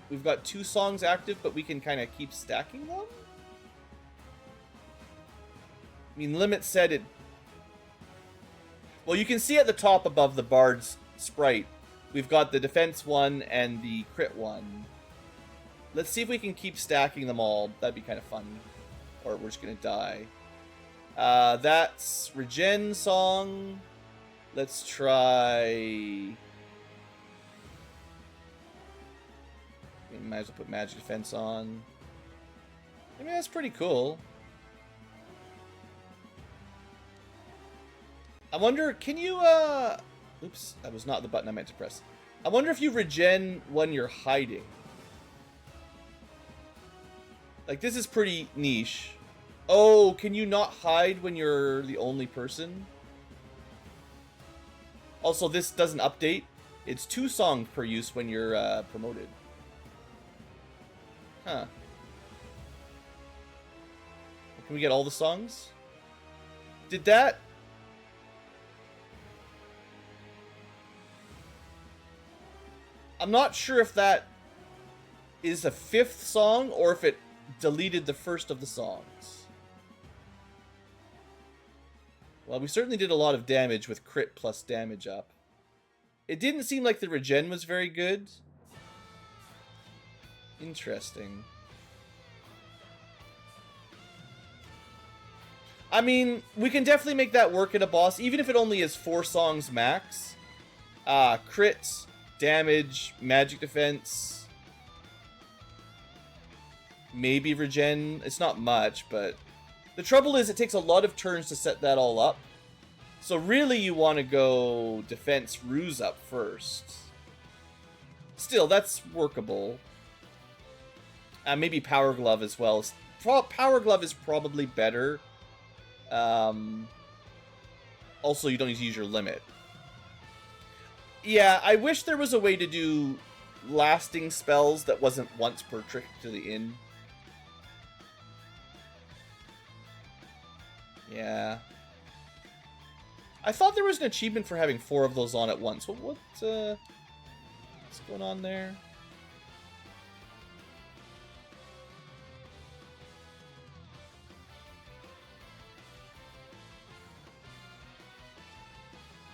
we've got 2 songs active, but we can kind of keep stacking them? I mean, limit said it... Well, you can see at the top above the Bard's sprite, we've got the defense one and the crit one. Let's see if we can keep stacking them all. That'd be kind of fun. Or we're just going to die. That's regen song. Let's try... We might as well put magic defense on. I mean, that's pretty cool. I wonder, can you, oops, that was not the button I meant to press. I wonder if you regen when you're hiding. Like, this is pretty niche. Oh, can you not hide when you're the only person? Also, this doesn't update. It's 2 songs per use when you're promoted. Huh. Can we get all the songs? Did that... I'm not sure if that is a 5th song or if it deleted the first of the songs. Well, we certainly did a lot of damage with crit plus damage up. It didn't seem like the regen was very good. Interesting. I mean, we can definitely make that work at a boss, even if it only is 4 songs max. Crit, damage, magic defense, maybe regen. It's not much, but the trouble is it takes a lot of turns to set that all up. So really you want to go defense ruse up first. Still, that's workable. Maybe Power Glove as well. Power Glove is probably better. Also, you don't need to use your limit. Yeah, I wish there was a way to do lasting spells that wasn't once per trick to the inn. Yeah. I thought there was an achievement for having 4 of those on at once. What's going on there?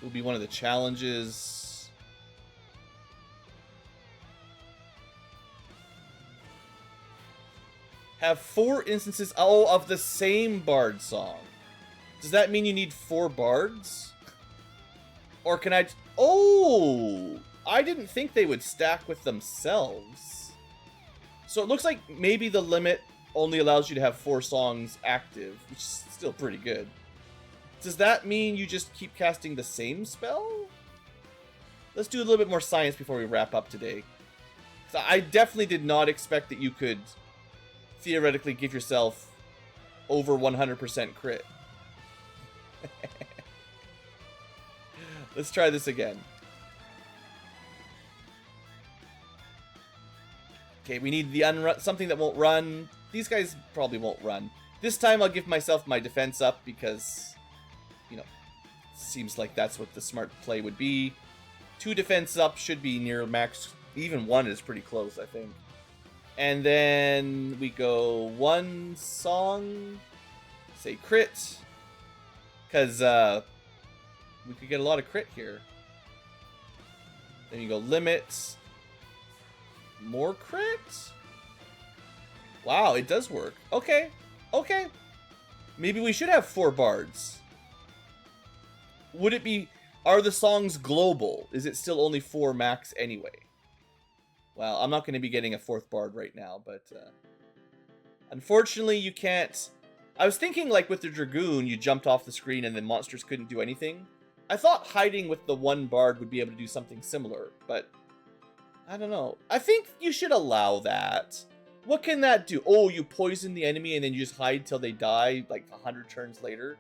Will be one of the challenges. Have 4 instances of the same bard song. Does that mean you need 4 bards? Or can I... Oh! I didn't think they would stack with themselves. So it looks like maybe the limit only allows you to have 4 songs active, which is still pretty good. Does that mean you just keep casting the same spell? Let's do a little bit more science before we wrap up today. So I definitely did not expect that you could theoretically give yourself over 100% crit. Let's try this again. Okay, we need the something that won't run. These guys probably won't run. This time I'll give myself my defense up because... You know, seems like that's what the smart play would be. 2 defense up should be near max. Even 1 is pretty close, I think. And then we go 1 song. Say crit. Because we could get a lot of crit here. Then you go limit. More crit? Wow, it does work. Okay. Okay. Maybe we should have 4 bards. would it be... Are the songs global? Is it still only 4 max anyway? Well, I'm not going to be getting a 4th bard right now, but... unfortunately, you can't... I was thinking, like, with the Dragoon, you jumped off the screen and then monsters couldn't do anything. I thought hiding with the 1 bard would be able to do something similar, but... I don't know. I think you should allow that. What can that do? Oh, you poison the enemy and then you just hide till they die, like 100 turns later.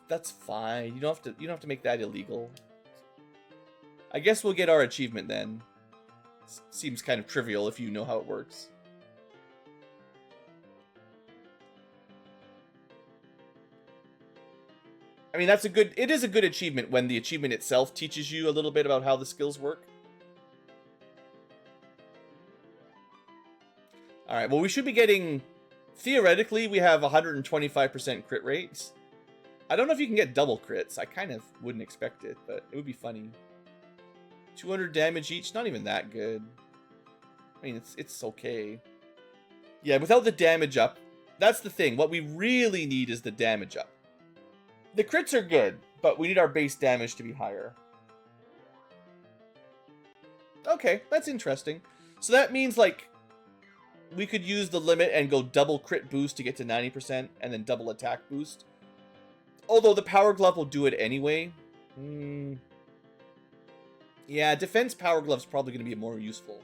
That's fine. You don't have to make that illegal. I guess we'll get our achievement then. Seems kind of trivial if you know how it works. I mean, it is a good achievement when the achievement itself teaches you a little bit about how the skills work. Alright, well, we should be getting... Theoretically, we have 125% crit rates. I don't know if you can get double crits. I kind of wouldn't expect it, but it would be funny. 200 damage each, not even that good. I mean, it's okay. Yeah, without the damage up, that's the thing. What we really need is the damage up. The crits are good, but we need our base damage to be higher. Okay, that's interesting. So that means, like, we could use the limit and go double crit boost to get to 90%, and then double attack boost. Although the Power Glove will do it anyway. Yeah, Defense Power Glove is probably going to be more useful.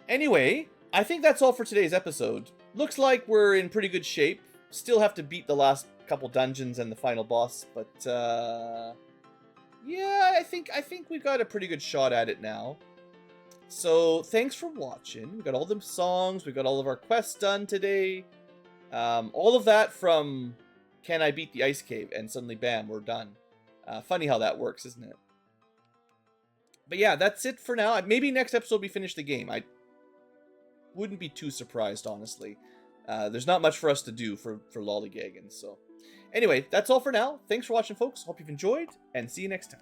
Anyway, I think that's all for today's episode. Looks like we're in pretty good shape. Still have to beat the last couple dungeons and the final boss, but yeah, I think we got a pretty good shot at it now. So thanks for watching. We got all the songs, we got all of our quests done today. All of that from Can I Beat the Ice Cave, and suddenly bam, we're done. Funny how that works, isn't it? But yeah, that's it for now. Maybe next episode we finish the game. I wouldn't be too surprised, honestly. There's not much for us to do for lollygagging, so... Anyway, that's all for now. Thanks for watching, folks. Hope you've enjoyed, and see you next time.